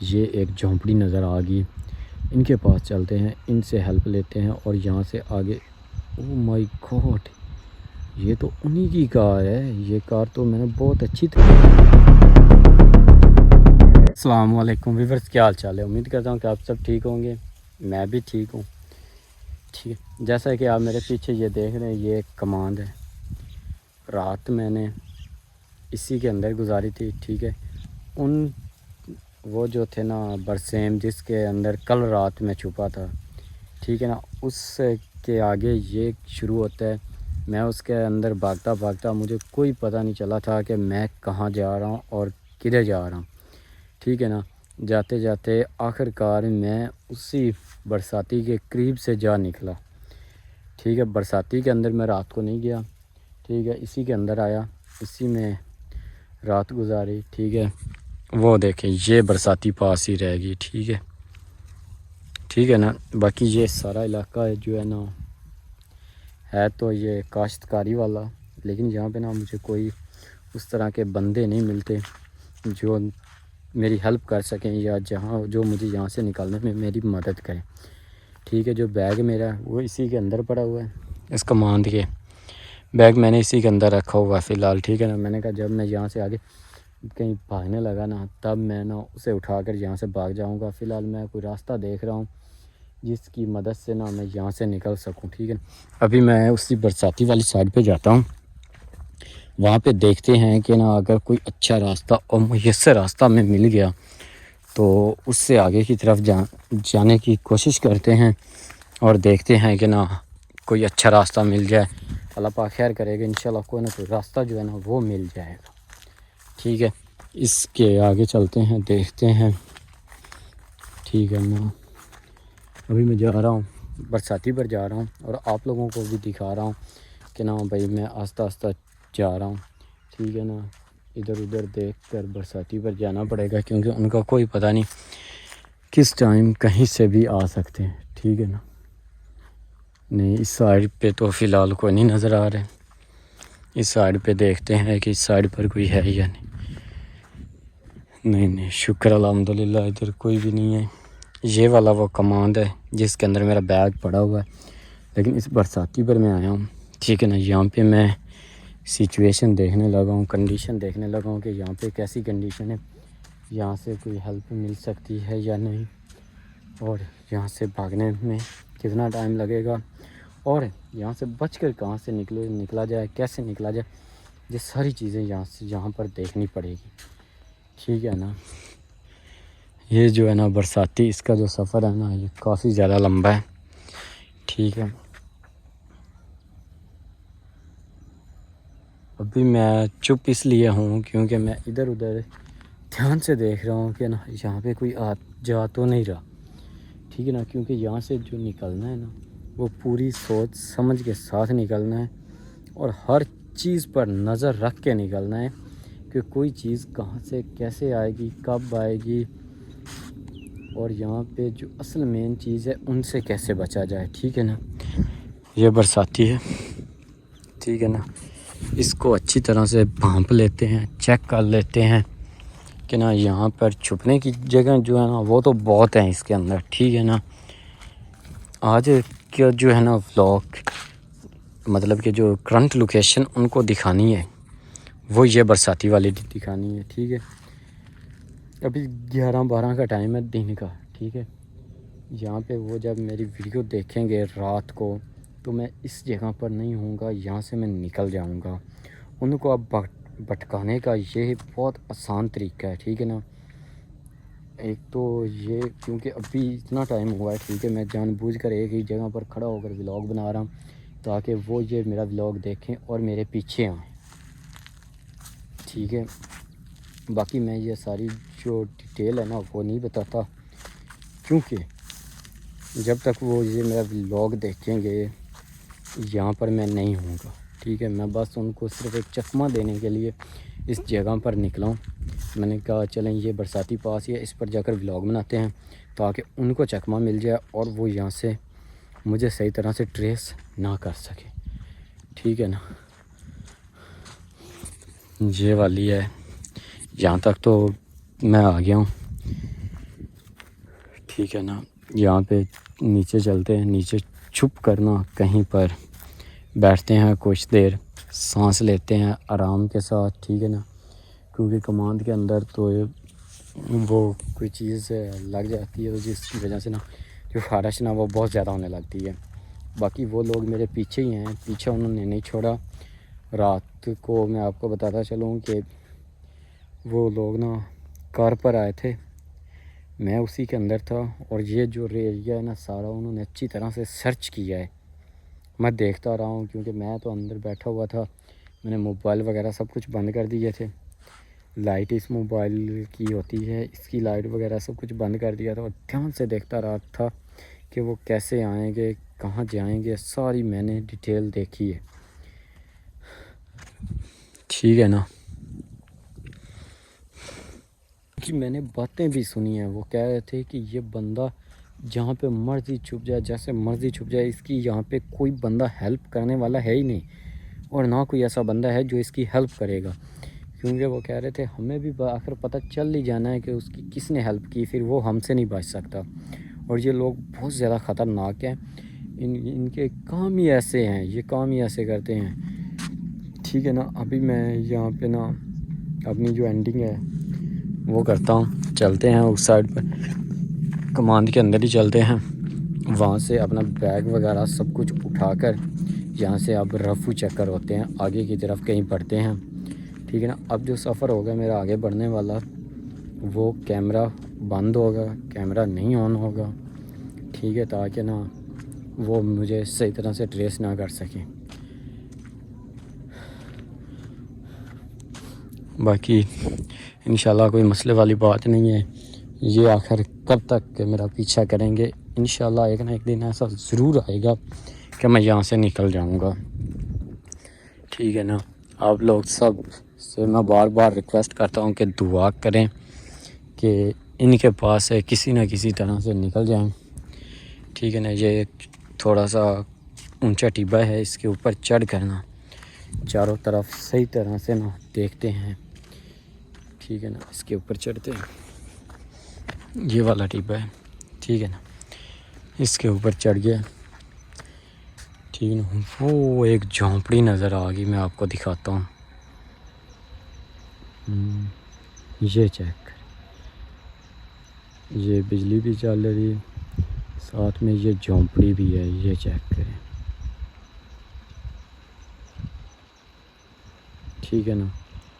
یہ ایک جھونپڑی نظر آ گئی، ان کے پاس چلتے ہیں، ان سے ہیلپ لیتے ہیں اور یہاں سے آگے۔ او مائی گاڈ، یہ تو انہی کی کار ہے، یہ کار تو میں نے بہت اچھی السلام علیکم ویورز، کیا حال چال ہے؟ امید کرتا ہوں کہ آپ سب ٹھیک ہوں گے، میں بھی ٹھیک ہوں۔ ٹھیک ہے، جیسا کہ آپ میرے پیچھے یہ دیکھ رہے ہیں، یہ ایک کماند ہے، رات میں نے اسی کے اندر گزاری تھی۔ ٹھیک ہے، ان وہ جو تھے نا برسیم، جس کے اندر کل رات میں چھپا تھا، ٹھیک ہے نا، اس کے آگے یہ شروع ہوتا ہے۔ میں اس کے اندر بھاگتا بھاگتا، مجھے کوئی پتہ نہیں چلا تھا کہ میں کہاں جا رہا ہوں اور کدھر جا رہا ہوں، ٹھیک ہے نا۔ جاتے جاتے آخر کار میں اسی برساتی کے قریب سے جا نکلا، ٹھیک ہے۔ برساتی کے اندر میں رات کو نہیں گیا، ٹھیک ہے، اسی کے اندر آیا، اسی میں رات گزاری، ٹھیک ہے۔ وہ دیکھیں، یہ برساتی پاس ہی رہ گئی، ٹھیک ہے نا۔ باقی یہ سارا علاقہ ہے جو ہے نا، ہے تو یہ کاشتکاری والا، لیکن یہاں پہ نا مجھے کوئی اس طرح کے بندے نہیں ملتے جو میری ہیلپ کر سکیں، یا جو مجھے یہاں سے نکالنے میں میری مدد کریں، ٹھیک ہے۔ جو بیگ میرا وہ اسی کے اندر پڑا ہوا ہے، اس کماند کے بیگ میں نے اسی کے اندر رکھا ہوا ہے فی الحال، ٹھیک ہے نا۔ میں نے کہا جب میں یہاں سے آگے کہیں بھاگنے لگا نا، تب میں نا اسے اٹھا کر یہاں سے بھاگ جاؤں گا۔ فی الحال میں کوئی راستہ دیکھ رہا ہوں جس کی مدد سے نا میں یہاں سے نکل سکوں، ٹھیک ہے۔ ابھی میں اسی برساتی والی سائڈ پہ جاتا ہوں، وہاں پہ دیکھتے ہیں کہ نا اگر کوئی اچھا راستہ اور میسر راستہ میں مل گیا تو اس سے آگے کی طرف جانے کی کوشش کرتے ہیں، اور دیکھتے ہیں کہ نا کوئی اچھا راستہ مل جائے۔ اللہ پاک خیر کرے گا، انشاءاللہ کوئی نہ کوئی راستہ جو ہے نا وہ مل جائے گا، ٹھیک ہے۔ اس کے آگے چلتے ہیں، دیکھتے ہیں، ٹھیک ہے نا۔ ابھی میں جا رہا ہوں، برساتی پر جا رہا ہوں، اور آپ لوگوں کو بھی دکھا رہا ہوں کہ نا بھائی میں آہستہ آہستہ جا رہا ہوں، ٹھیک ہے نا۔ ادھر ادھر دیکھ کر برساتی پر جانا پڑے گا، کیونکہ ان کا کوئی پتہ نہیں کس ٹائم کہیں سے بھی آ سکتے ہیں، ٹھیک ہے نا۔ نہیں، اس سائڈ پہ تو فی الحال کوئی نہیں نظر آ رہے، اس سائڈ پہ دیکھتے ہیں کہ اس سائڈ پر کوئی ہے یا نہیں، شکر الحمدللہ ادھر کوئی بھی نہیں ہے۔ یہ والا وہ کماند ہے جس کے اندر میرا بیگ پڑا ہوا ہے، لیکن اس برساتی پر میں آیا ہوں، ٹھیک ہے نا۔ یہاں پہ میں سچویشن دیکھنے لگا ہوں، کنڈیشن دیکھنے لگا ہوں کہ یہاں پہ کیسی کنڈیشن ہے، یہاں سے کوئی ہیلپ مل سکتی ہے یا نہیں، اور یہاں سے بھاگنے میں کتنا ٹائم لگے گا، اور یہاں سے بچ کر کہاں سے نکلا جائے، کیسے نکلا جائے، یہ ساری چیزیں یہاں پر دیکھنی پڑے گی، ٹھیک ہے نا۔ یہ جو ہے نا برساتی، اس کا جو سفر ہے نا یہ کافی زیادہ لمبا ہے، ٹھیک ہے۔ ابھی میں چپ اس لیے ہوں کیونکہ میں ادھر ادھر دھیان سے دیکھ رہا ہوں کہ نا یہاں پہ کوئی جا تو نہیں رہا، ٹھیک ہے نا۔ کیونکہ یہاں سے جو نکلنا ہے نا وہ پوری سوچ سمجھ کے ساتھ نکلنا ہے، اور ہر چیز پر نظر رکھ کے نکلنا ہے کہ کوئی چیز کہاں سے کیسے آئے گی، کب آئے گی، اور یہاں پہ جو اصل مین چیز ہے ان سے کیسے بچا جائے، ٹھیک ہے نا۔ یہ برساتی ہے، ٹھیک ہے نا۔ اس کو اچھی طرح سے بھانپ لیتے ہیں، چیک کر لیتے ہیں کہ نا یہاں پر چھپنے کی جگہ جو ہے نا وہ تو بہت ہیں اس کے اندر، ٹھیک ہے نا۔ آج کیا جو ہے نا ولاگ، مطلب کہ جو کرنٹ لوکیشن ان کو دکھانی ہے وہ یہ برساتی والی دکھانی ہے، ٹھیک ہے۔ ابھی 11-12 کا ٹائم ہے دن کا، ٹھیک ہے۔ یہاں پہ وہ جب میری ویڈیو دیکھیں گے رات کو تو میں اس جگہ پر نہیں ہوں گا، یہاں سے میں نکل جاؤں گا۔ ان کو اب بھٹکانے کا یہ بہت آسان طریقہ ہے، ٹھیک ہے نا۔ ایک تو یہ کیونکہ ابھی اتنا ٹائم ہوا ہے، ٹھیک ہے، میں جان بوجھ کر ایک ہی جگہ پر کھڑا ہو کر ولاگ بنا رہا ہوں تاکہ وہ یہ میرا ولاگ دیکھیں اور میرے پیچھے آئیں، ٹھیک ہے۔ باقی میں یہ ساری جو ڈیٹیل ہے نا وہ نہیں بتاتا، کیونکہ جب تک وہ یہ میرا ولاگ دیکھیں گے یہاں پر میں نہیں ہوں گا، ٹھیک ہے۔ میں بس ان کو صرف ایک چکمہ دینے کے لیے اس جگہ پر نکلا ہوں۔ میں نے کہا چلیں یہ برساتی پاس ہی ہے، اس پر جا کر ولاگ بناتے ہیں تاکہ ان کو چکمہ مل جائے اور وہ یہاں سے مجھے صحیح طرح سے ٹریس نہ کر سکے، ٹھیک ہے نا۔ یہ والی ہے، یہاں تک تو میں آ گیا ہوں، ٹھیک ہے نا. یہاں پہ نیچے چلتے ہیں, نیچے چھپ کرنا کہیں پر بیٹھتے ہیں, کچھ دیر سانس لیتے ہیں آرام کے ساتھ. ٹھیک ہے نا, کیونکہ کماند کے اندر تو وہ کوئی چیز لگ جاتی ہے جس کی وجہ سے نا جو خارش نا وہ بہت زیادہ ہونے لگتی ہے. باقی وہ لوگ میرے پیچھے ہی ہیں, پیچھے انہوں نے نہیں چھوڑا. رات کو میں آپ کو بتاتا چلوں کہ وہ لوگ نا کار پر آئے تھے, میں اسی کے اندر تھا, اور یہ جو ایریا ہے نا سارا انہوں نے اچھی طرح سے سرچ کیا ہے. میں دیکھتا رہا ہوں کیونکہ میں تو اندر بیٹھا ہوا تھا, میں نے موبائل وغیرہ سب کچھ بند کر دیے تھے. لائٹ اس موبائل کی ہوتی ہے, اس کی لائٹ وغیرہ سب کچھ بند کر دیا تھا, اور دھیان سے دیکھتا رہا تھا کہ وہ کیسے آئیں گے, کہاں جائیں گے, ساری میں نے ڈیٹیل دیکھی ہے. ٹھیک ہے نا, کہ میں نے باتیں بھی سنی ہیں. وہ کہہ رہے تھے کہ یہ بندہ جہاں پہ مرضی چھپ جائے, جیسے مرضی چھپ جائے, اس کی یہاں پہ کوئی بندہ ہیلپ کرنے والا ہے ہی نہیں, اور نہ کوئی ایسا بندہ ہے جو اس کی ہیلپ کرے گا. کیونکہ وہ کہہ رہے تھے ہمیں بھی آخر پتہ چل ہی جانا ہے کہ اس کی کس نے ہیلپ کی, پھر وہ ہم سے نہیں بچ سکتا. اور یہ لوگ بہت زیادہ خطرناک ہیں, ان کے کام ہی ایسے ہیں, یہ کام ہی ایسے کرتے ہیں. ٹھیک ہے نا, ابھی میں یہاں پہ نا اپنی جو اینڈنگ ہے وہ کرتا ہوں. چلتے ہیں اس سائڈ پر, کماند کے اندر ہی چلتے ہیں. وہاں سے اپنا بیگ وغیرہ سب کچھ اٹھا کر یہاں سے اب رفو چکر ہوتے ہیں, آگے کی طرف کہیں بڑھتے ہیں. ٹھیک ہے نا, اب جو سفر ہوگا میرا آگے بڑھنے والا, وہ کیمرہ بند ہوگا, کیمرہ نہیں آن ہوگا. ٹھیک ہے, تاکہ نا وہ مجھے صحیح طرح سے ٹریس نہ کر سکیں. باقی انشاءاللہ کوئی مسئلے والی بات نہیں ہے. یہ آخر کب تک کہ میرا پیچھا کریں گے, انشاءاللہ ایک نہ ایک دن ایسا ضرور آئے گا کہ میں یہاں سے نکل جاؤں گا. ٹھیک ہے نا, آپ لوگ سب سے میں بار بار ریکویسٹ کرتا ہوں کہ دعا کریں کہ ان کے پاس سے کسی نہ کسی طرح سے نکل جائیں. ٹھیک ہے نا, یہ تھوڑا سا اونچا ٹیبا ہے, اس کے اوپر چڑھ کر نا چاروں طرف صحیح طرح سے نا دیکھتے ہیں. ٹھیک ہے نا, اس کے اوپر چڑھتے ہیں, یہ والا ٹیبا ہے. ٹھیک ہے نا, اس کے اوپر چڑھ گیا. ٹھیک ہے نا, وہ ایک جھونپڑی نظر آ گئی, میں آپ کو دکھاتا ہوں. یہ چیک کر, یہ بجلی بھی چل رہی ہے, ساتھ میں یہ جھونپڑی بھی ہے. یہ چیک کریں. ٹھیک ہے نا,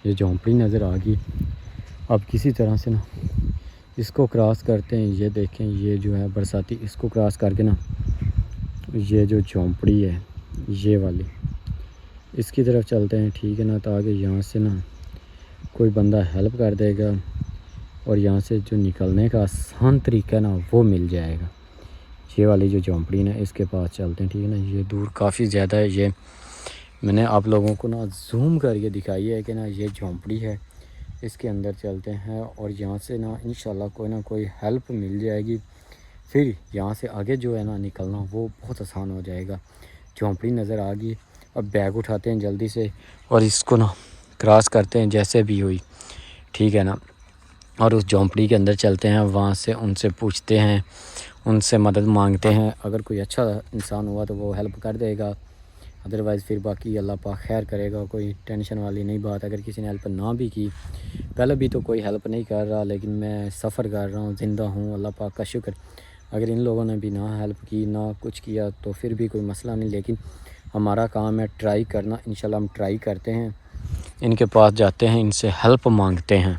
یہ جھونپڑی نظر آ گئی. اب کسی طرح سے نا اس کو کراس کرتے ہیں. یہ دیکھیں, یہ جو ہے برساتی, اس کو کراس کر کے نا یہ جو جھونپڑی ہے یہ والی, اس کی طرف چلتے ہیں. ٹھیک ہے نا, تاکہ یہاں سے نا کوئی بندہ ہیلپ کر دے گا, اور یہاں سے جو نکلنے کا آسان طریقہ نا وہ مل جائے گا. یہ والی جو جھونپڑی نا اس کے پاس چلتے ہیں. ٹھیک ہے نا, یہ دور کافی زیادہ ہے. یہ میں نے آپ لوگوں کو نا زوم کر کے دکھائی ہے کہ نا یہ جھونپڑی ہے, اس کے اندر چلتے ہیں. اور یہاں سے نا انشاءاللہ کوئی نہ کوئی ہیلپ مل جائے گی, پھر یہاں سے آگے جو ہے نا نکلنا وہ بہت آسان ہو جائے گا. جھونپڑی نظر آ گئی. اب بیگ اٹھاتے ہیں جلدی سے, اور اس کو نا کراس کرتے ہیں جیسے بھی ہوئی. ٹھیک ہے نا, اور اس جھونپڑی کے اندر چلتے ہیں. وہاں سے ان سے پوچھتے ہیں, ان سے مدد مانگتے ہیں. اگر کوئی اچھا انسان ہوا تو وہ ہیلپ کر دے گا, ادروائز پھر باقی اللہ پاک خیر کرے گا. کوئی ٹینشن والی نہیں بات. اگر کسی نے ہیلپ نہ بھی کی, پہلے بھی تو کوئی ہیلپ نہیں کر رہا, لیکن میں سفر کر رہا ہوں, زندہ ہوں, اللہ پاک کا شکر. اگر ان لوگوں نے بھی نہ ہیلپ کی, نہ کچھ کیا, تو پھر بھی کوئی مسئلہ نہیں. لیکن ہمارا کام ہے ٹرائی کرنا. انشاءاللہ ہم ٹرائی کرتے ہیں, ان کے پاس جاتے ہیں, ان سے ہیلپ مانگتے ہیں.